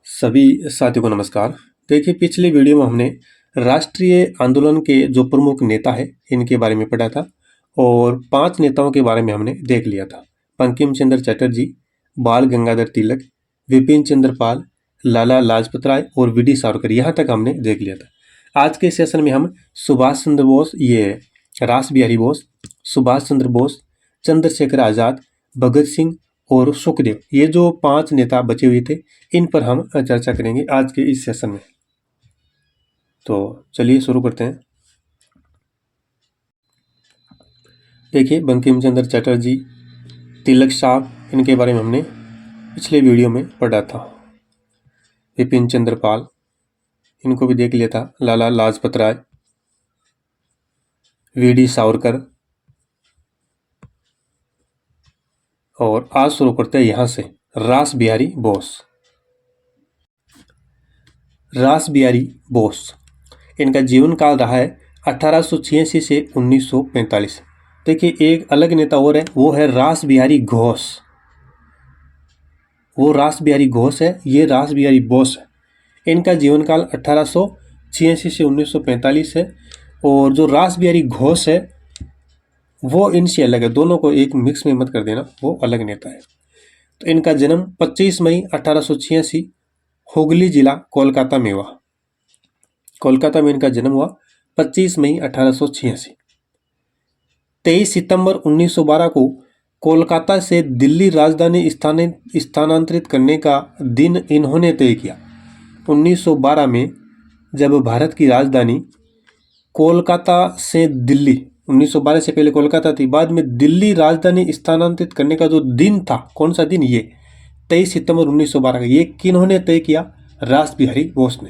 सभी साथियों को नमस्कार। देखिए, पिछले वीडियो में हमने राष्ट्रीय आंदोलन के जो प्रमुख नेता है इनके बारे में पढ़ा था और 5 नेताओं के बारे में हमने देख लिया था। बंकिम चंद्र चटर्जी, बाल गंगाधर तिलक, विपिन चंद्र पाल, लाला लाजपत राय और वी.डी. सावरकर, यहाँ तक हमने देख लिया था। आज के सेशन में हम सुभाष चंद्र बोस, ये रास बिहारी बोस, सुभाष चंद्र बोस, चंद्रशेखर आज़ाद, भगत सिंह और सुखदेव, ये जो 5 नेता बचे हुए थे इन पर हम चर्चा करेंगे आज के इस सेशन में। तो चलिए शुरू करते हैं। देखिए, बंकिम चंद्र चटर्जी, तिलक साहब, इनके बारे में हमने पिछले वीडियो में पढ़ा था। विपिन चंद्र पाल, इनको भी देख लिया था। लाला लाजपत राय, वी.डी. सावरकर, और आज शुरू करते हैं यहाँ से रास बिहारी बोस। रास बिहारी बोस, इनका जीवन काल रहा है 1886 से 1945। देखिए, एक अलग नेता और है, वो है रास बिहारी घोष। वो रास बिहारी घोष है, ये रास बिहारी बोस है। इनका जीवन काल 1886 से 1945 है। और जो रास बिहारी घोष है वो इनसे अलग है, दोनों को एक मिक्स में मत कर देना, वो अलग नेता है। तो इनका जन्म 25 मई 1886 हुगली जिला कोलकाता में हुआ। कोलकाता में इनका जन्म हुआ 25 मई 1886। 23 सितंबर 1912 को कोलकाता से दिल्ली राजधानी स्थानांतरित करने का दिन इन्होंने तय किया। 1912 में जब भारत की राजधानी कोलकाता से दिल्ली, 1912 से पहले कोलकाता थी, बाद में दिल्ली राजधानी स्थानांतरित करने का जो दिन था, कौन सा दिन, ये 23 सितंबर 1912 का। ये किन्होंने तय किया? रास बिहारी बोस ने।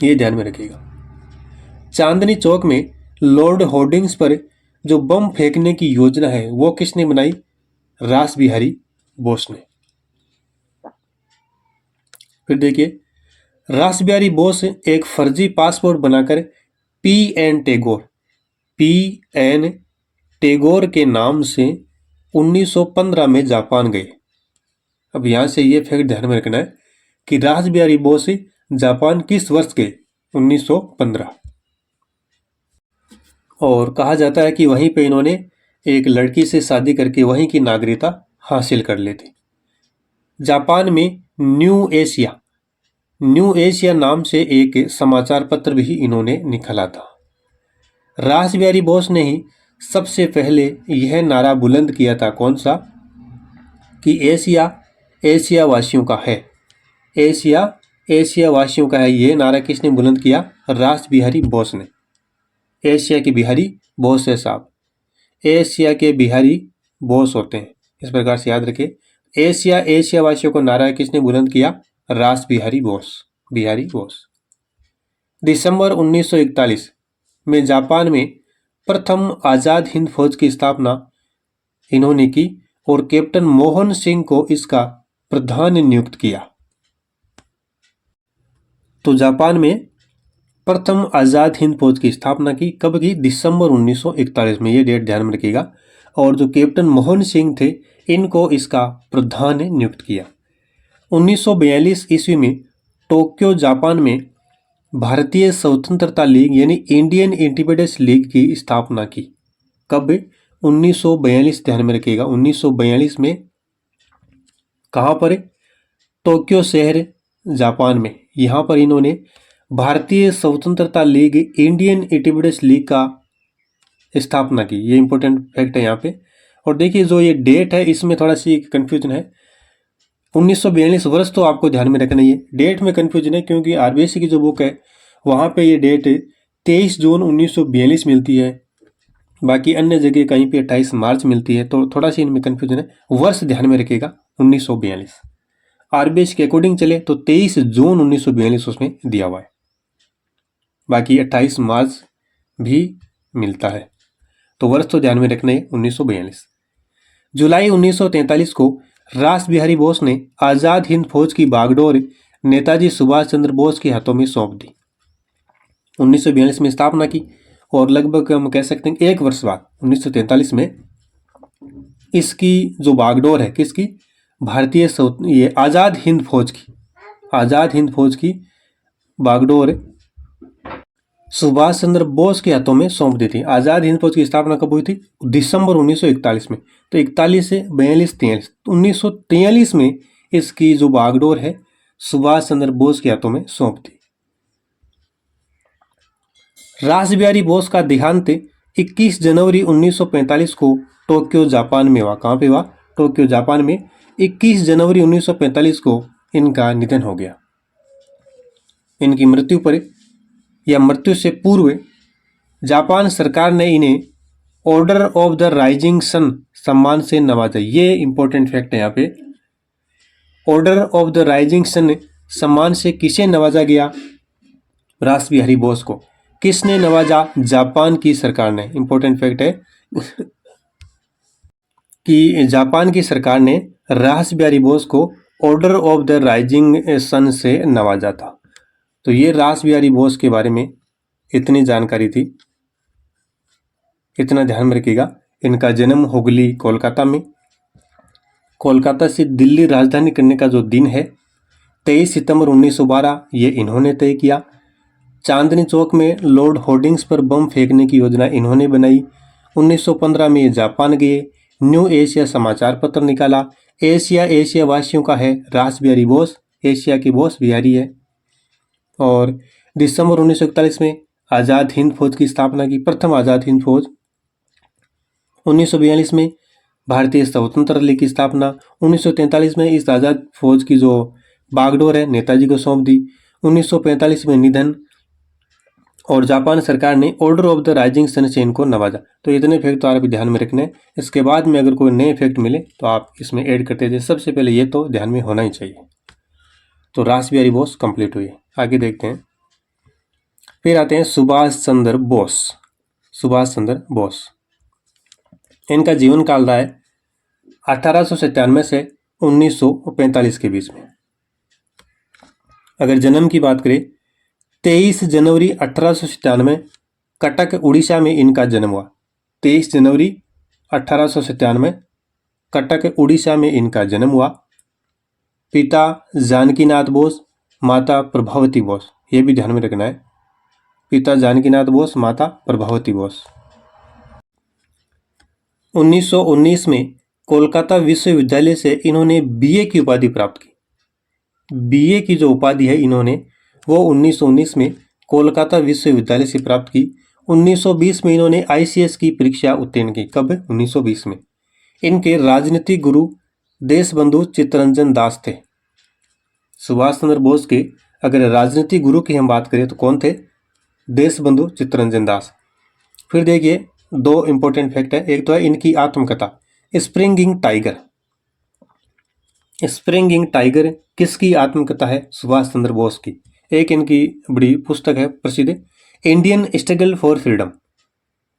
ये ध्यान में रखिएगा। चांदनी चौक में लॉर्ड होर्डिंग्स पर जो बम फेंकने की योजना है वो किसने बनाई? रास बिहारी बोस ने। फिर देखिए, रास बिहारी बोस एक फर्जी पासपोर्ट बनाकर पी.एन. टैगोर के नाम से 1915 में जापान गए। अब यहां से ये फैक्ट ध्यान में रखना है कि रास बिहारी बोस जापान किस वर्ष गए? 1915। और कहा जाता है कि वहीं पे इन्होंने एक लड़की से शादी करके वहीं की नागरिकता हासिल कर ली थी। जापान में न्यू एशिया नाम से एक समाचार पत्र भी इन्होंने निकाला था। रास बिहारी बोस ने ही सबसे पहले यह नारा बुलंद किया था, कौन सा? कि एशिया वासियों का है। एशिया वासियों का है, ये नारा किसने बुलंद किया? रास बिहारी बोस ने। एशिया के बिहारी बोस है साहब, एशिया के बिहारी बोस होते हैं, इस प्रकार से याद रखें। एशिया वासियों को नारा किसने बुलंद किया? रास बिहारी बोस। दिसंबर 1941 में जापान में प्रथम आज़ाद हिंद फौज की स्थापना इन्होंने की और कैप्टन मोहन सिंह को इसका प्रधान नियुक्त किया। तो जापान में प्रथम आज़ाद हिंद फौज की स्थापना की, कब की? दिसंबर 1941 में, ये डेट ध्यान में रखिएगा। और जो कैप्टन मोहन सिंह थे इनको इसका प्रधान नियुक्त किया। 1942 ईस्वी में टोक्यो जापान में भारतीय स्वतंत्रता लीग यानी इंडियन इंडिपेंडेंस लीग की स्थापना की। कब? 1942, ध्यान में रखिएगा। 1942 में कहाँ पर? टोक्यो शहर जापान में, यहाँ पर इन्होंने भारतीय स्वतंत्रता लीग इंडियन इंडिपेंडेंस लीग का स्थापना की। ये इंपॉर्टेंट फैक्ट है यहाँ पे। और देखिए, जो ये डेट है इसमें थोड़ा सी कंफ्यूजन है। 1942 वर्ष तो आपको ध्यान में रखना ही है, डेट में कंफ्यूजन है क्योंकि आरबीआई की जो बुक है वहाँ पे ये डेट 23 जून 1942 मिलती है, बाकी अन्य जगह कहीं पे 28 मार्च मिलती है, तो थोड़ा सी इनमें कंफ्यूजन है। वर्ष ध्यान में रखिएगा 1942। आरबीआई के अकॉर्डिंग चले तो 23 जून 1942 उसमें दिया हुआ है, बाकी 28 मार्च भी मिलता है, तो वर्ष तो ध्यान में रखना है 1942। जुलाई 1943 को रास बिहारी बोस ने आज़ाद हिंद फौज की बागडोर नेताजी सुभाष चंद्र बोस के हाथों में सौंप दी। 1942 में स्थापना की और लगभग हम कह सकते हैं 1 वर्ष बाद 1943 में इसकी जो बागडोर है, किसकी? भारतीय ये आज़ाद हिंद फौज की, आज़ाद हिंद फौज की बागडोर सुभाष चंद्र बोस के हाथों में सौंप दी थी। आज़ाद हिंद फौज की स्थापना कब हुई थी? दिसंबर 1941 में। तो 41 से 42, 43, 1943 में इसकी जो बागडोर है सुभाष चंद्र बोस के हाथों में सौंप दी। रासबिहारी बोस का देहांत 21 जनवरी 1945 को टोक्यो जापान में हुआ। कहाँ पे हुआ? टोक्यो जापान में 21 जनवरी 1945 को इनका निधन हो गया। इनकी मृत्यु पर या मृत्यु से पूर्व जापान सरकार ने इन्हें Order of the rising Sun सम्मान से नवाजा। ये इंपॉर्टेंट फैक्ट है यहाँ पे। Order of the rising Sun सम्मान से किसे नवाजा गया? रासबिहारी बोस को। किसने नवाजा? जापान की सरकार ने। इंपॉर्टेंट फैक्ट है कि जापान की सरकार ने रासबिहारी बोस को order of the rising sun से नवाजा था। तो ये रासबिहारी बोस के बारे में इतनी जानकारी थी, इतना ध्यान में रखिएगा। इनका जन्म हुगली कोलकाता में, कोलकाता से दिल्ली राजधानी करने का जो दिन है 23 सितंबर 1912 ये इन्होंने तय किया। चांदनी चौक में लॉर्ड होर्डिंग्स पर बम फेंकने की योजना इन्होंने बनाई। 1915 में ये जापान गए, न्यू एशिया समाचार पत्र निकाला। एशिया वासियों का है रासबिहारी बोस, एशिया की बोस बिहारी है। और दिसंबर 1941 में आज़ाद हिंद फौज की स्थापना की, प्रथम आज़ाद हिंद फौज। 1942 में भारतीय स्वतंत्र लीग की स्थापना। 1943 में इस आज़ाद फौज की जो बागडोर है नेताजी को सौंप दी। 1945 में निधन और जापान सरकार ने order of the rising sun से इनको नवाजा। तो इतने फैक्ट तो आप ध्यान में रखने। इसके बाद में अगर कोई नए फैक्ट मिले तो आप इसमें ऐड करते जाइए। सबसे पहले ये तो ध्यान में होना ही चाहिए। तो रासबिहारी बोस कंप्लीट हुई। आगे देखते हैं। फिर आते हैं सुभाष चंद्र बोस। सुभाष चंद्र बोस, इनका जीवन काल रहा है 1897 से 1945 के बीच में। अगर जन्म की बात करें 23 जनवरी 1897 कटक उड़ीसा में इनका जन्म हुआ। 23 जनवरी 1897 कटक उड़ीसा में इनका जन्म हुआ। पिता जानकीनाथ बोस, माता प्रभावती बोस, ये भी ध्यान में रखना है। पिता जानकीनाथ बोस, माता प्रभावती बोस। 1919 में कोलकाता विश्वविद्यालय से इन्होंने बीए की उपाधि प्राप्त की। बीए की जो उपाधि है इन्होंने वो 1919 में कोलकाता विश्वविद्यालय से प्राप्त की। 1920 में इन्होंने आईसीएस की परीक्षा उत्तीर्ण की। कब? 1920 में। इनके राजनीतिक गुरु देशबंधु चित्तरंजन दास थे। सुभाष चंद्र बोस के अगर राजनीतिक गुरु की हम बात करें तो कौन थे? देशबंधु चित्तरंजन दास। फिर देखिए दो इंपॉर्टेंट फैक्ट है। एक तो है इनकी आत्मकथा स्प्रिंगिंग टाइगर। स्प्रिंगिंग टाइगर किसकी आत्मकथा है? सुभाष चंद्र बोस की। एक इनकी बड़ी पुस्तक है प्रसिद्ध, Indian struggle for freedom.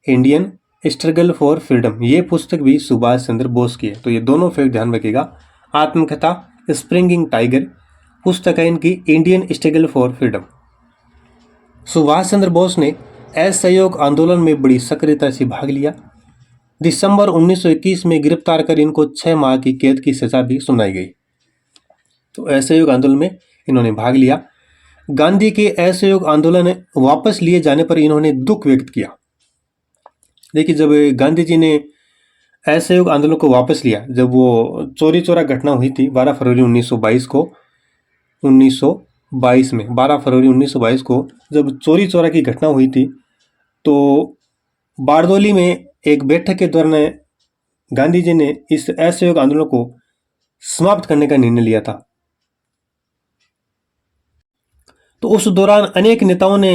Indian struggle for freedom, ये पुस्तक भी सुभाष चंद्र बोस की है। तो ये दोनों फैक्ट ध्यान रखिएगा। आत्मकथा स्प्रिंगिंग टाइगर पुस्तक है इनकी, Indian struggle for freedom. Subhash Chandra Bose ने असहयोग आंदोलन में बड़ी सक्रियता से भाग लिया। दिसंबर 1921 में गिरफ्तार कर इनको 6 माह की कैद की सजा भी सुनाई गई। तो असहयोग आंदोलन में इन्होंने भाग लिया। गांधी के असहयोग आंदोलन वापस लिए जाने पर इन्होंने दुख व्यक्त किया। देखिए जब गांधी जी ने असहयोग आंदोलन को वापस लिया, जब वो चोरी चोरा घटना हुई थी 12 फरवरी 1922 को, 1922 में 12 फरवरी 1922 को जब चोरी चोरा की घटना हुई थी तो बारदोली में एक बैठक के दौरान गांधी जी ने इस असहयोग आंदोलन को समाप्त करने का निर्णय लिया था। तो उस दौरान अनेक नेताओं ने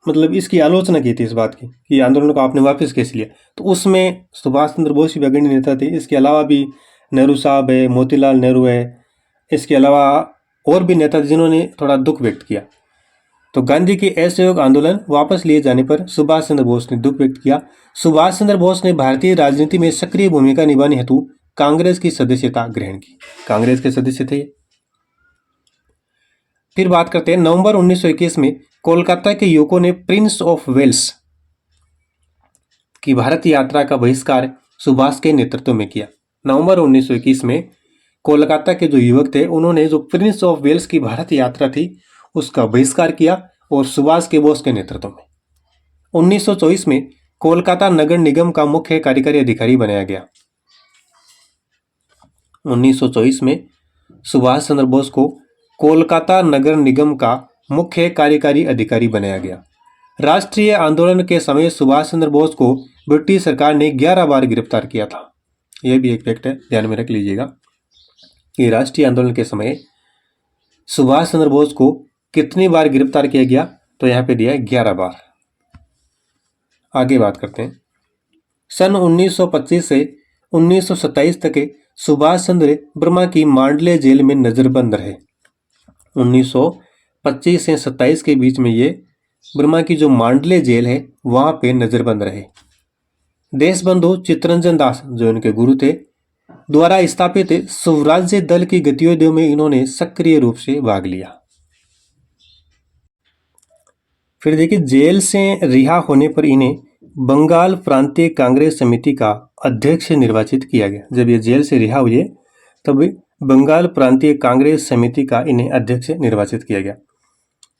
मतलब इसकी आलोचना की थी इस बात की कि आंदोलन को आपने वापस कैसे लिया। तो उसमें सुभाष चंद्र बोस भी अग्रणी नेता थे। इसके अलावा भी नेहरू साहब है, मोतीलाल नेहरू है, इसके अलावा और भी नेता जिन्होंने थोड़ा दुख व्यक्त किया। तो गांधी के असहयोग आंदोलन वापस लिए जाने पर सुभाष चंद्र बोस ने दुख व्यक्त किया। सुभाष चंद्र बोस ने भारतीय राजनीति में सक्रिय भूमिका निभाने हेतु कांग्रेस की सदस्यता ग्रहण की। कांग्रेस के सदस्य थे। फिर बात करते हैं नवंबर 1921 में कोलकाता के युवकों ने प्रिंस ऑफ वेल्स की भारत यात्रा का बहिष्कार सुभाष के नेतृत्व में किया। नवंबर 1921 में कोलकाता के जो युवक थे उन्होंने जो प्रिंस ऑफ वेल्स की भारत यात्रा थी उसका बहिष्कार किया और सुभाष के बोस के नेतृत्व में 1924 में कोलकाता नगर निगम का मुख्य कार्यकारी अधिकारी बनाया गया। 1924 में सुभाष चंद्र बोस को कोलकाता नगर निगम का मुख्य कार्यकारी अधिकारी बनाया गया। राष्ट्रीय आंदोलन के समय सुभाष चंद्र बोस को ब्रिटिश सरकार ने 11 बार गिरफ्तार किया था। यह भी एक फैक्ट है, ध्यान में रख लीजिएगा कि राष्ट्रीय आंदोलन के समय सुभाष चंद्र बोस को कितनी बार गिरफ्तार किया गया, तो यहाँ पे दिया है 11 बार। आगे बात करते हैं। सन 1925 से 1927 तक सुभाष चंद्र बर्मा की मांडले जेल में नजरबंद रहे। 1925 से 27 के बीच में ये बर्मा की जो मांडले जेल है वहां पे नजरबंद रहे। देशबंधु चित्तरंजन दास जो इनके गुरु थे द्वारा स्थापित स्वराज्य दल की गतिविधियों में इन्होंने सक्रिय रूप से भाग लिया। फिर देखिए, जेल से रिहा होने पर इन्हें बंगाल प्रांतीय कांग्रेस समिति का अध्यक्ष निर्वाचित किया गया। जब ये जेल से रिहा हुए तब बंगाल प्रांतीय कांग्रेस समिति का इन्हें अध्यक्ष निर्वाचित किया गया।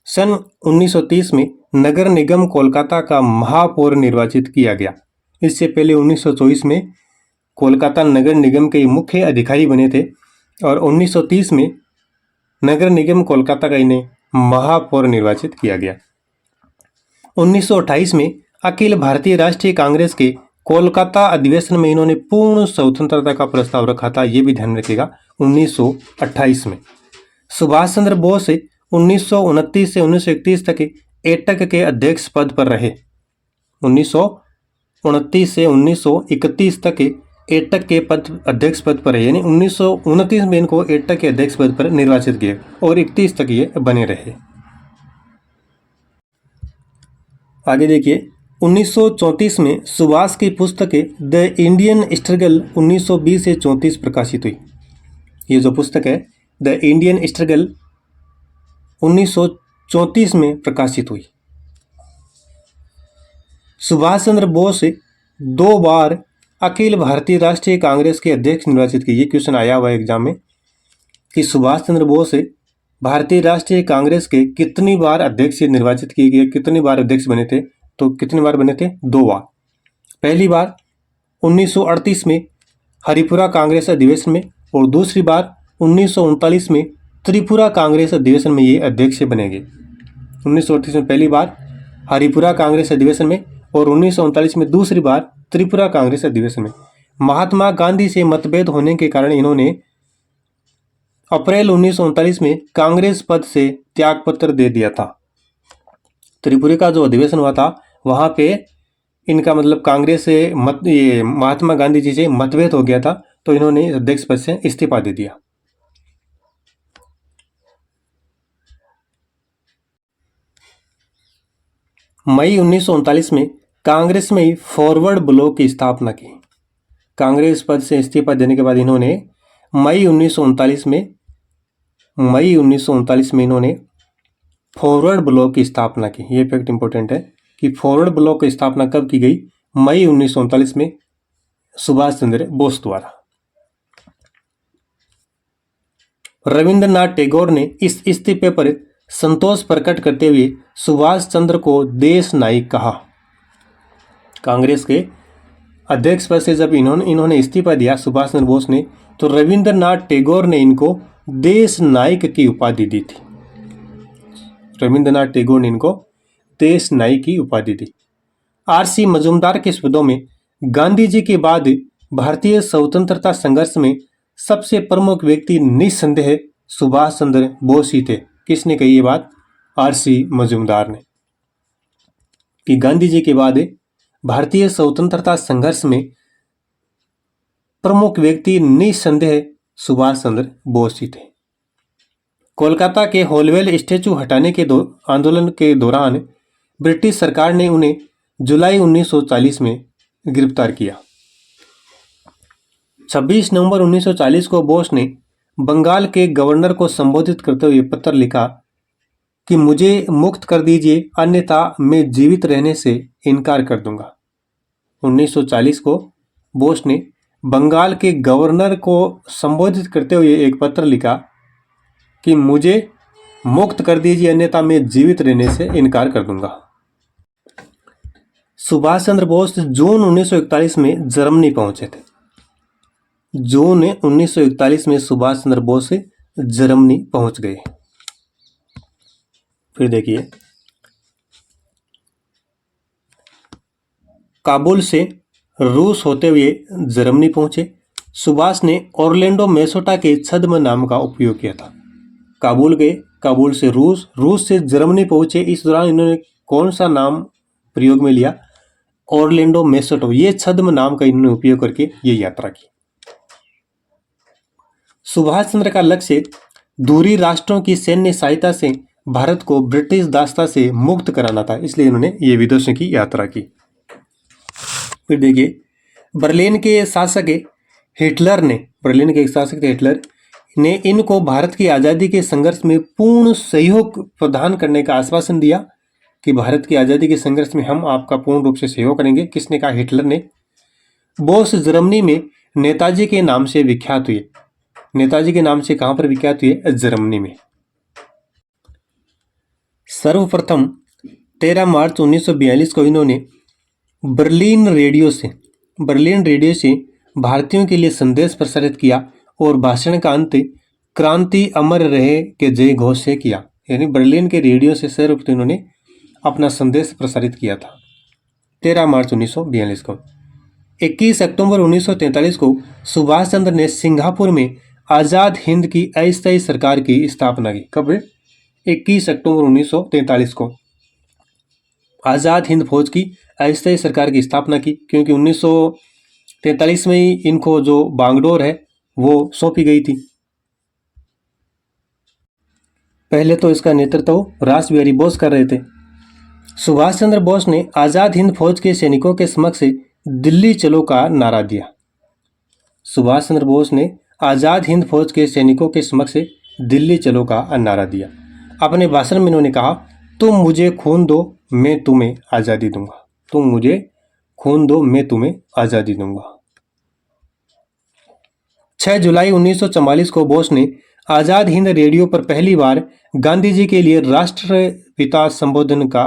सन 1930 में नगर निगम कोलकाता का महापौर निर्वाचित किया गया। इससे पहले 1924 में कोलकाता नगर निगम के मुख्य अधिकारी बने थे और 1930 में नगर निगम कोलकाता का इन्हें महापौर निर्वाचित किया गया। 1928 में अखिल भारतीय राष्ट्रीय कांग्रेस के कोलकाता अधिवेशन में इन्होंने पूर्ण स्वतंत्रता का प्रस्ताव रखा था। ये भी ध्यान रखिएगा। 1928 में सुभाष चंद्र बोस 1929 से 1931 तक एटक के अध्यक्ष पद पर रहे। 1929 से 1931 तक एटक के अध्यक्ष पद पर रहे, यानी 1929 में इनको एटक के अध्यक्ष पद पर निर्वाचित किए और 31 तक ये बने रहे। आगे देखिए, 1934 में सुभाष की पुस्तक द इंडियन स्ट्रगल 1920 से 34 प्रकाशित हुई। ये जो पुस्तक है द इंडियन स्ट्रगल 1934 में प्रकाशित हुई। सुभाष चंद्र बोस 2 बार अखिल भारतीय राष्ट्रीय कांग्रेस के अध्यक्ष निर्वाचित किए। ये क्वेश्चन आया हुआ है एग्जाम में कि सुभाष चंद्र बोस भारतीय राष्ट्रीय कांग्रेस के कितनी बार अध्यक्ष निर्वाचित किए गए, कितनी बार अध्यक्ष बने थे, तो कितनी बार बने थे? 2 बार। पहली बार 1938 में हरिपुरा कांग्रेस अधिवेशन में और दूसरी बार 1939 में त्रिपुरा कांग्रेस अधिवेशन में ये अध्यक्ष बनेंगे। 1938 में पहली बार हरिपुरा कांग्रेस अधिवेशन में और 1939 में दूसरी बार त्रिपुरा कांग्रेस अधिवेशन में। महात्मा गांधी से मतभेद होने के कारण इन्होंने अप्रैल 1939 में कांग्रेस पद से त्यागपत्र दे दिया था। त्रिपुरा का जो अधिवेशन हुआ था वहां पे इनका मतलब कांग्रेस से महात्मा गांधी जी से मतभेद हो गया था, तो इन्होंने अध्यक्ष पद से इस्तीफा दे दिया। मई 1939 में कांग्रेस में ही फॉरवर्ड ब्लॉक की स्थापना की। कांग्रेस पद से इस्तीफा देने के बाद इन्होंने मई 1939 में इन्होंने फॉरवर्ड ब्लॉक की स्थापना की। ये फैक्ट इंपॉर्टेंट है कि फॉरवर्ड ब्लॉक की स्थापना कब की गई? मई 1939 में सुभाष चंद्र बोस द्वारा। रविंद्रनाथ टैगोर ने इस इस्तीफे पर संतोष प्रकट करते हुए सुभाष चंद्र को देश नायक कहा। कांग्रेस के अध्यक्ष पद से जब इन्होंने इस्तीफा दिया सुभाष चंद्र बोस ने, तो रविंद्रनाथ टैगोर ने इनको देश नायक की उपाधि दी थी। रविंद्रनाथ टैगोर ने इनको देश नायक की उपाधि दी। आरसी मजूमदार के शब्दों में गांधी जी के बाद भारतीय स्वतंत्रता संघर्ष में सबसे प्रमुख व्यक्ति निस्संदेह सुभाष चंद्र बोस ही थे। किसने कही ये बात? आरसी मजूमदार ने, कि गांधी जी के बाद भारतीय स्वतंत्रता संघर्ष में प्रमुख व्यक्ति निस्संदेह सुभाष चंद्र बोस ही थे। कोलकाता के होलवेल स्टैचू हटाने के आंदोलन के दौरान ब्रिटिश सरकार ने उन्हें जुलाई 1940 में गिरफ्तार किया। 26 नवंबर 1940 को बोस ने बंगाल के गवर्नर को संबोधित करते हुए पत्र लिखा कि मुझे मुक्त कर दीजिए, अन्यथा मैं जीवित रहने से इनकार कर दूंगा। 1940 को बोस ने बंगाल के गवर्नर को संबोधित करते हुए एक पत्र लिखा कि मुझे मुक्त कर दीजिए, अन्यथा मैं जीवित रहने से इनकार कर दूंगा। सुभाष चंद्र बोस जून 1941 में जर्मनी पहुंचे थे। जून 1941 में सुभाष चंद्र बोस जर्मनी पहुंच गए। फिर देखिए, काबुल से रूस होते हुए जर्मनी पहुंचे। सुभाष ने ओरलैंडो मेसोटा के छद्म नाम का उपयोग किया था। काबुल गए, काबुल से रूस, रूस से जर्मनी पहुंचे। इस दौरान इन्होंने कौन सा नाम प्रयोग में लिया? ओरलैंडो मेसोटो। ये छद्म नाम का इन्होंने उपयोग करके ये यात्रा की। सुभाष चंद्र का लक्ष्य दूरी राष्ट्रों की सैन्य सहायता से भारत को ब्रिटिश दासता से मुक्त कराना था, इसलिए इन्होंने ये विदेशों की यात्रा की। फिर देखिए, बर्लिन के शासक हिटलर ने इनको भारत की आज़ादी के संघर्ष में पूर्ण सहयोग प्रदान करने का आश्वासन दिया कि भारत की आज़ादी के संघर्ष में हम आपका पूर्ण रूप से सहयोग करेंगे। किसने कहा? हिटलर ने। बोस जर्मनी में नेताजी के नाम से विख्यात हुए। नेताजी के नाम से कहां पर विख्यात हुए? जर्मनी में। सर्वप्रथम 13 मार्च 1942 को इन्होंने बर्लिन रेडियो से भारतीयों के लिए संदेश प्रसारित किया और भाषण का अंत क्रांति अमर रहे के जय घोष से किया। यानी बर्लिन के रेडियो से सर्वप्रथम इन्होंने अपना संदेश प्रसारित किया था 13 मार्च 1942 को। 21 अक्टूबर 1943 को सुभाष चंद्र ने सिंगापुर में आज़ाद हिंद की अस्थायी सरकार की स्थापना की। कब? 21 अक्टूबर 1943 को आज़ाद हिंद फौज की अस्थायी सरकार की स्थापना की, क्योंकि 1943 में ही इनको जो बांगडोर है वो सौंपी गई थी। पहले तो इसका नेतृत्व रास बिहारी बोस कर रहे थे। सुभाष चंद्र बोस ने आज़ाद हिंद फौज के सैनिकों के समक्ष दिल्ली चलो का नारा दिया। सुभाष चंद्र बोस ने आज़ाद हिंद फौज के सैनिकों के समक्ष दिल्ली चलो का नारा दिया। अपने भाषण में इन्होंने कहा, तुम मुझे खून दो, मैं तुम्हें आज़ादी दूंगा। तुम मुझे खून दो, मैं तुम्हें आज़ादी दूंगा। 6 जुलाई 1944 को बोस ने आज़ाद हिंद रेडियो पर पहली बार गांधी जी के लिए राष्ट्रपिता संबोधन का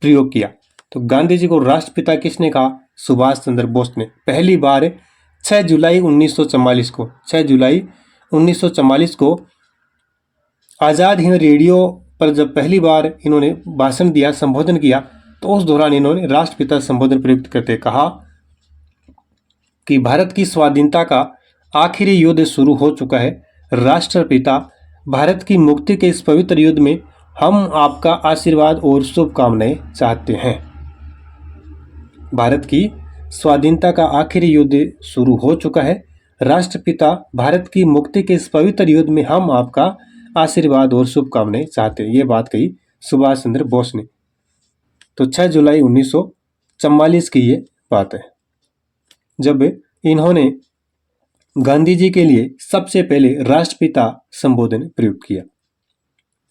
प्रयोग किया। तो गांधी जी को राष्ट्रपिता किसने कहा? सुभाष चंद्र बोस ने। पहली बार 6 जुलाई 1944 को 6 जुलाई 1944 को आज़ाद हिंद रेडियो पर जब पहली बार इन्होंने भाषण दिया, संबोधन किया, तो उस दौरान इन्होंने राष्ट्रपिता संबोधन प्रयुक्त करते कहा कि भारत की स्वाधीनता का आखिरी युद्ध शुरू हो चुका है। राष्ट्रपिता, भारत की मुक्ति के इस पवित्र युद्ध में हम आपका आशीर्वाद और शुभकामनाएं चाहते हैं। भारत की स्वाधीनता का आखिरी युद्ध शुरू हो चुका है। राष्ट्रपिता, भारत की मुक्ति के इस पवित्र युद्ध में हम आपका आशीर्वाद और शुभकामनाएं चाहते हैं। ये बात कही सुभाष चंद्र बोस ने। तो 6 जुलाई 1944 की ये बात है, जब इन्होंने गांधी जी के लिए सबसे पहले राष्ट्रपिता संबोधन प्रयुक्त किया।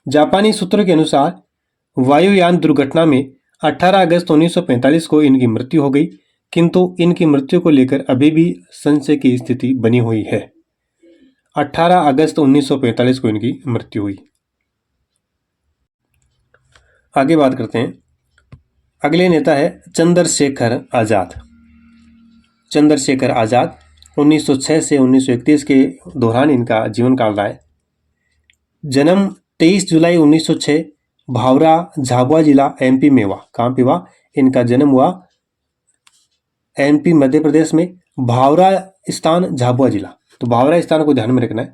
जापानी सूत्रों के अनुसार वायुयान दुर्घटना में 18 अगस्त 1945 को इनकी मृत्यु हो गई, किंतु इनकी मृत्यु को लेकर अभी भी संशय की स्थिति बनी हुई है। 18 अगस्त 1945 को इनकी मृत्यु हुई। आगे बात करते हैं। अगले नेता है चंद्रशेखर आज़ाद। चंद्रशेखर आज़ाद 1906 से 1931 के दौरान इनका जीवन काल रहा है। जन्म 23 जुलाई 1906 भावरा झाबुआ जिला एमपी में हुआ। कहाँ पे हुआ? इनका जन्म हुआ एमपी मध्य प्रदेश में, भावरा स्थान झाबुआ जिला। तो भावरा स्थान को ध्यान में रखना है।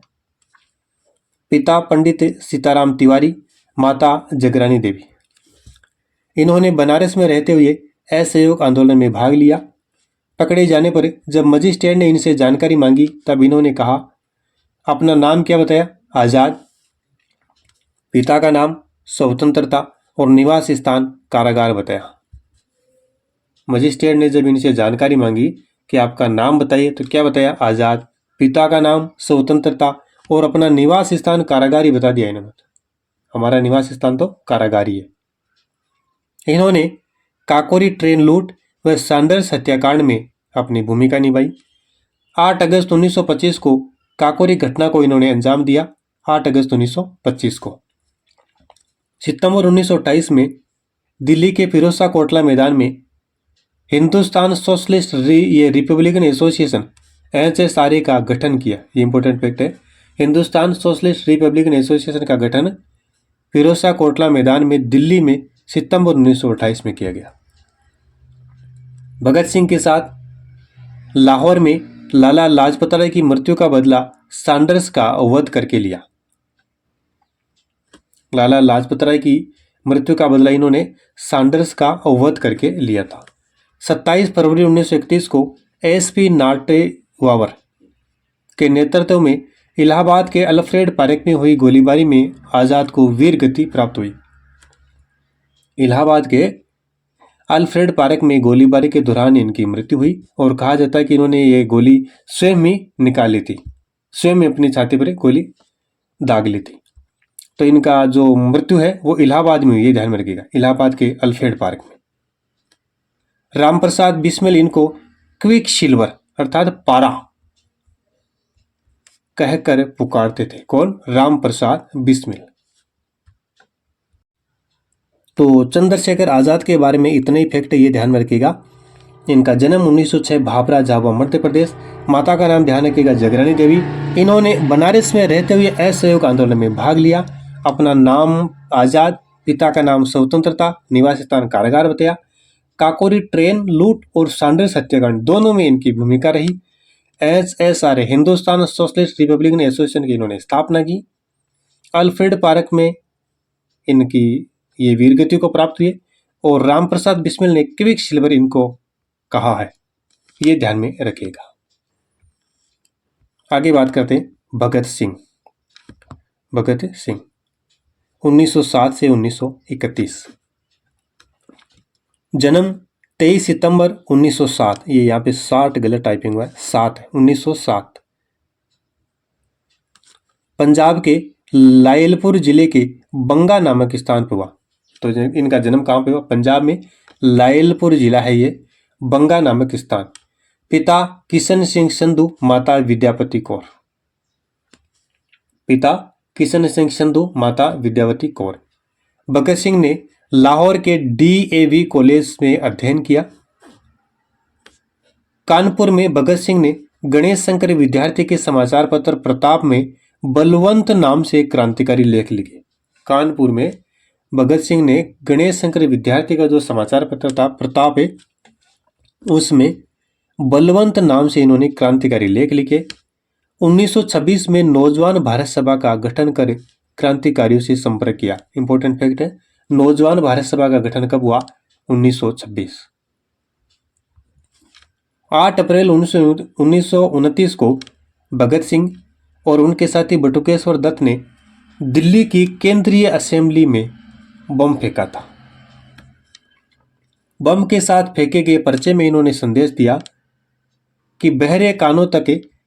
पिता पंडित सीताराम तिवारी, माता जगरानी देवी। इन्होंने बनारस में रहते हुए असहयोग आंदोलन में भाग लिया। पकड़े जाने पर जब मजिस्ट्रेट ने इनसे जानकारी मांगी, तब इन्होंने कहा, अपना नाम क्या बताया? आज़ाद। पिता का नाम स्वतंत्रता और निवास स्थान कारागार बताया। मजिस्ट्रेट ने जब इनसे जानकारी मांगी कि आपका नाम बताइए, तो क्या बताया? आज़ाद। पिता का नाम स्वतंत्रता और अपना निवास स्थान कारागार ही बता दिया इन्होंने। हमारा निवास स्थान तो कारागार ही है। इन्होंने काकोरी ट्रेन लूट व सैंडर्स हत्याकांड में अपनी भूमिका निभाई। 8 अगस्त 1925 को काकोरी घटना को इन्होंने अंजाम दिया। 8 अगस्त 1925 को। सितंबर 1928 में दिल्ली के फिरोजशाह कोटला मैदान में Hindustan socialist Republican association HSRA का गठन किया। ये इंपॉर्टेंट फैक्ट है। हिंदुस्तान सोशलिस्ट रिपब्लिकन एसोसिएशन का गठन फिरोजशाह कोटला मैदान में दिल्ली में सितंबर 1928 में किया गया। भगत सिंह के साथ लाहौर में लाला लाजपत राय की मृत्यु का बदला सैंडर्स का वध करके लिया। लाला लाजपत राय की मृत्यु का बदला इन्होंने सैंडर्स का वध करके लिया था। 27 फरवरी 1931 को SP नाटेवावर के नेतृत्व में इलाहाबाद के अल्फ्रेड पार्क में हुई गोलीबारी में आजाद को वीर गति प्राप्त हुई। इलाहाबाद के अल्फ्रेड पार्क में गोलीबारी के दौरान इनकी मृत्यु हुई और कहा जाता है कि इन्होंने ये गोली स्वयं ही निकाली थी, स्वयं अपनी छाती पर गोली दाग ली थी। तो इनका जो मृत्यु है वो इलाहाबाद में हुई, ये ध्यान में रखिएगा, इलाहाबाद के अल्फ्रेड पार्क में। रामप्रसाद बिस्मिल इनको क्विक सिल्वर अर्थात पारा कहकर पुकारते थे। कौन? रामप्रसाद बिस्मिल। तो चंद्रशेखर आजाद के बारे में इतने ही फैक्ट ये ध्यान में रखिएगा। इनका जन्म 1906 भाभरा झाबुआ मध्य प्रदेश। माता का नाम ध्यान रखिएगा जगरानी देवी। इन्होंने बनारस में रहते हुए असहयोग आंदोलन में भाग लिया। अपना नाम आजाद, पिता का नाम स्वतंत्रता, निवास स्थान कारागार बताया। काकोरी ट्रेन लूट और सैंडर्स हत्याकांड दोनों में इनकी भूमिका रही। HSRA Hindustan socialist Republican association की इन्होंने स्थापना की। अल्फ्रेड पार्क में इनकी ये वीरगति को प्राप्त हुए और रामप्रसाद बिस्मिल ने क्विक सिल्वर इनको कहा है, ये ध्यान में रखिएगा। आगे बात करते हैं भगत सिंह। भगत सिंह 1907 से 1931। जन्म 23 सितंबर 1907। ये यहाँ पे 60 गलत टाइपिंग हुआ है, 7 है, 1907। पंजाब के लायलपुर जिले के बंगा नामक स्थान पर हुआ। तो इनका जन्म कहाँ पे हुआ? पंजाब में लायलपुर जिला है ये, बंगा नामक स्थान। पिता किशन सिंह संधू, माता विद्यापति कौर। पिता किशन सिंह संधू, माता विद्यावती कौर। भगत सिंह ने लाहौर के DAV कॉलेज में अध्ययन किया। कानपुर में भगत सिंह ने गणेश शंकर विद्यार्थी के समाचार पत्र प्रताप में बलवंत नाम से क्रांतिकारी लेख लिखे। कानपुर में भगत सिंह ने गणेश शंकर विद्यार्थी का जो समाचार पत्र था प्रताप है, उसमें बलवंत नाम से इन्होंने क्रांतिकारी लेख लिखे। 1926 में नौजवान भारत सभा का गठन कर क्रांतिकारियों से संपर्क किया। इंपॉर्टेंट फैक्ट है, नौजवान भारत सभा का गठन कब हुआ? 1926। 8 अप्रैल 1929 को भगत सिंह और उनके साथी बटुकेश्वर दत्त ने दिल्ली की केंद्रीय असेंबली में बम फेंका था। बम के साथ फेंके गए पर्चे में इन्होंने संदेश दिया कि बहरे कानों तक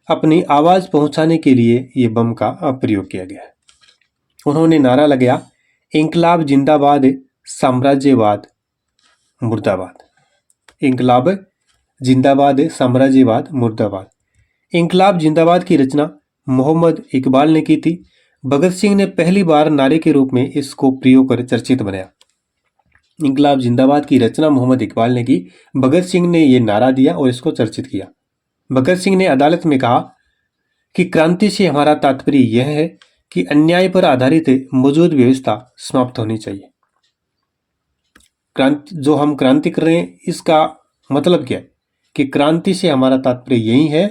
अपनी आवाज पहुंचाने के लिए ये बम का प्रयोग किया गया है। उन्होंने नारा लगाया, इंकलाब जिंदाबाद, साम्राज्यवाद मुर्दाबाद। इंकलाब जिंदाबाद, साम्राज्यवाद मुर्दाबाद। इंकलाब जिंदाबाद की रचना मोहम्मद इकबाल ने की थी। भगत सिंह ने पहली बार नारे के रूप में इसको प्रयोग कर चर्चित बनाया। इंकलाब जिंदाबाद की रचना मोहम्मद इकबाल ने की। भगत सिंह ने यह नारा दिया और इसको चर्चित किया। भगत सिंह ने अदालत में कहा कि क्रांति से हमारा तात्पर्य यह है कि अन्याय पर आधारित मौजूद व्यवस्था समाप्त होनी चाहिए। क्रांति जो हम क्रांति कर रहे हैं, इसका मतलब क्या है कि क्रांति से हमारा तात्पर्य यही है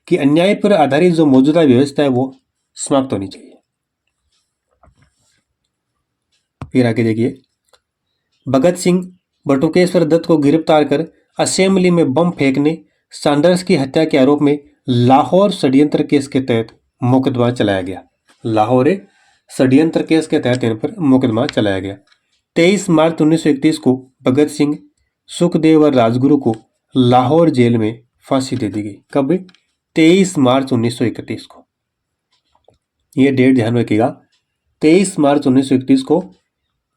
कि अन्याय पर आधारित जो मौजूदा व्यवस्था है वो समाप्त होनी चाहिए। फिर आगे देखिए, भगत सिंह बटुकेश्वर दत्त को गिरफ्तार कर असेंबली में बम फेंकने, सैंडर्स की हत्या के आरोप में लाहौर षड्यंत्र केस के तहत मुकदमा चलाया गया। लाहौर षड्यंत्र केस के तहत इन पर मुकदमा चलाया गया। 23 मार्च 1931 को भगत सिंह, सुखदेव और राजगुरु को लाहौर जेल में फांसी दे दी गई। कब? 23 मार्च 1931 को। यह डेट ध्यान रखिएगा, 23 मार्च 1931 को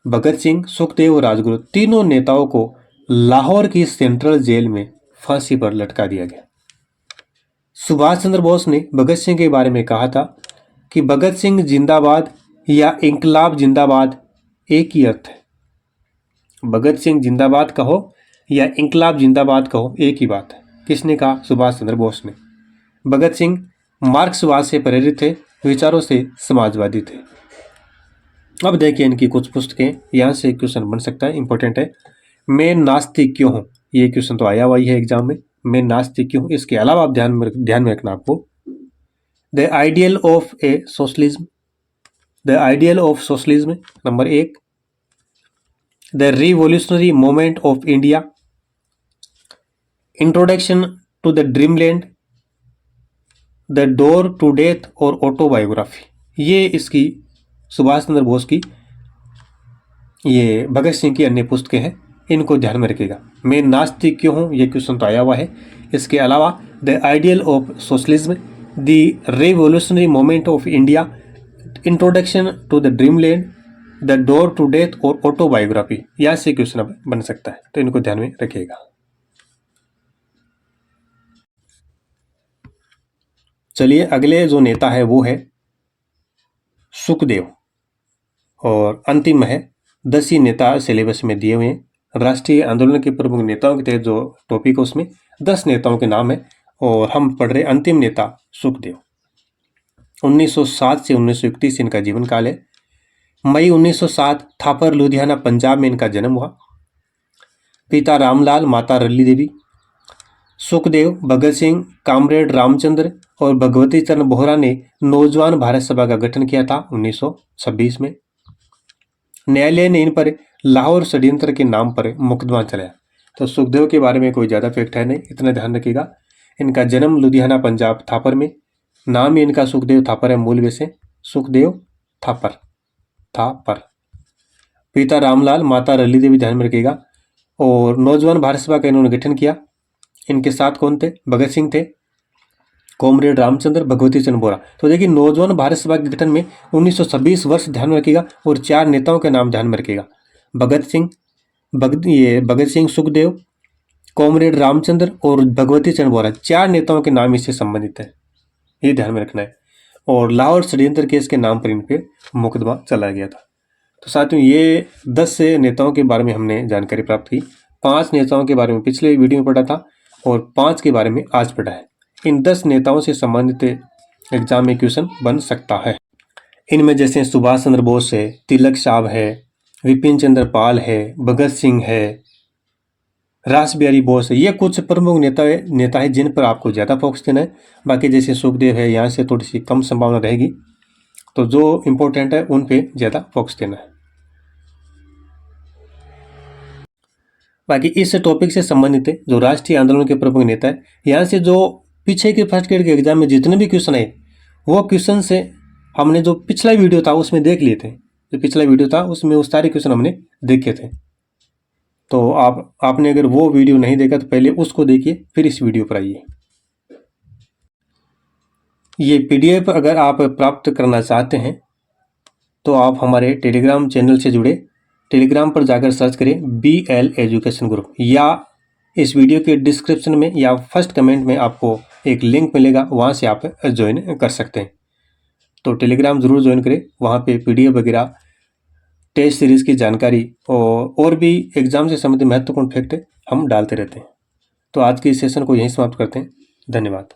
भगत सिंह, सुखदेव और राजगुरु तीनों नेताओं को लाहौर की सेंट्रल जेल में फांसी पर लटका दिया गया। सुभाष चंद्र बोस ने भगत सिंह के बारे में कहा था कि भगत सिंह जिंदाबाद या इंकलाब जिंदाबाद एक ही अर्थ है। भगत सिंह जिंदाबाद कहो या इंकलाब जिंदाबाद कहो एक ही बात है। किसने कहा? सुभाष चंद्र बोस ने। भगत सिंह मार्क्सवाद से प्रेरित थे, विचारों से समाजवादी थे। अब देखिए इनकी कुछ पुस्तकें, यहाँ से क्वेश्चन बन सकता है, इंपॉर्टेंट है। मैं नास्तिक क्यों हूँ, ये क्वेश्चन तो आया हुआ ही है एग्जाम में। मैं नास्तिक क्यों? इसके अलावा आप ध्यान में रखना आपको the ideal of a socialism, the ideal of socialism number 1, the revolutionary movement of India, introduction to the dreamland, the door to death और ऑटोबायोग्राफी। ये इसकी सुभाष चंद्र बोस की, ये भगत सिंह की अन्य पुस्तकें हैं, इनको ध्यान में रखिएगा। मैं नास्तिक क्यों हूँ, ये क्वेश्चन तो आया हुआ है। इसके अलावा the ideal of socialism, the revolutionary movement of India, introduction to the dreamland, the door to death और ऑटोबायोग्राफी, यहाँ से क्वेश्चन अब बन सकता है, तो इनको ध्यान में रखिएगा। चलिए अगले जो नेता है वो है सुखदेव, और अंतिम है 10 ही नेता सिलेबस में दिए हुए हैं। राष्ट्रीय आंदोलन के प्रमुख नेताओं के तहत जो टॉपिक है उसमें 10 नेताओं के नाम है, और हम पढ़ रहे अंतिम नेता सुखदेव। 1907 से 1931 इनका जीवन काल है। मई 1907 थापर लुधियाना पंजाब में इनका जन्म हुआ। पिता रामलाल, माता रल्ली देवी। सुखदेव, भगत सिंह, कामरेड रामचंद्र और भगवती चरण बोहरा ने नौजवान भारत सभा का गठन किया था 1926 में। न्यायालय ने इन पर लाहौर षड्यंत्र के नाम पर मुकदमा चलाया। तो सुखदेव के बारे में कोई ज़्यादा फैक्ट है नहीं, इतना ध्यान रखिएगा। इनका जन्म लुधियाना पंजाब थापर में, नाम ही इनका सुखदेव थापर है, मूल वैसे सुखदेव थापर। पिता रामलाल, माता रल्ली देवी, ध्यान में रखिएगा। और नौजवान भारत सभा का इन्होंने गठन किया। इनके साथ कौन थे? भगत सिंह थे, कॉमरेड रामचंद्र, भगवती चरण बोहरा। तो देखिए नौजवान भारत सभा के गठन में 1926 वर्ष ध्यान में रखिएगा, और 4 नेताओं के नाम ध्यान में रखिएगा। भगत सिंह, सुखदेव, कॉमरेड रामचंद्र और भगवती चरण बोहरा, 4 नेताओं के नाम इससे संबंधित है, ये ध्यान में रखना है। और लाहौर षड्यंत्र केस के नाम पर इन पे मुकदमा चलाया गया था। तो साथियों ये 10 से नेताओं के बारे में हमने जानकारी प्राप्त की। 5 नेताओं के बारे में पिछले वीडियो में पढ़ा था, और 5 के बारे में आज पढ़ा है। इन 10 नेताओं से संबंधित एग्जाम में क्वेश्चन बन सकता है। इनमें जैसे सुभाष चंद्र बोस है, तिलक साहब है, विपिन चंद्र पाल है, भगत सिंह है, रास बिहारी बोस है, ये कुछ प्रमुख नेता है जिन पर आपको ज़्यादा फोकस देना है। बाकी जैसे सुखदेव है, यहाँ से थोड़ी सी कम संभावना रहेगी, तो जो इम्पोर्टेंट है उन पे ज़्यादा फोकस देना है। बाकी इस टॉपिक से संबंधित है जो राष्ट्रीय आंदोलन के प्रमुख नेता है, यहाँ से जो पीछे के फर्स्ट ग्रेड के एग्जाम में जितने भी क्वेश्चन आए, वो क्वेश्चन से हमने जो पिछला वीडियो था उसमें देख लिए थे। जो पिछला वीडियो था उसमें उस सारे क्वेश्चन हमने देखे थे। तो आपने अगर वो वीडियो नहीं देखा तो पहले उसको देखिए, फिर इस वीडियो पर आइए। ये PDF अगर आप प्राप्त करना चाहते हैं तो आप हमारे टेलीग्राम चैनल से जुड़े, टेलीग्राम पर जाकर सर्च करें BL एजुकेशन ग्रुप, या इस वीडियो के डिस्क्रिप्शन में या फर्स्ट कमेंट में आपको एक लिंक मिलेगा, वहाँ से आप ज्वाइन कर सकते हैं। तो टेलीग्राम ज़रूर ज्वाइन करें, वहाँ पे PDF वगैरह, टेस्ट सीरीज़ की जानकारी और भी एग्जाम से संबंधित महत्वपूर्ण फैक्ट हम डालते रहते हैं। तो आज के इस सेशन को यहीं समाप्त करते हैं। धन्यवाद।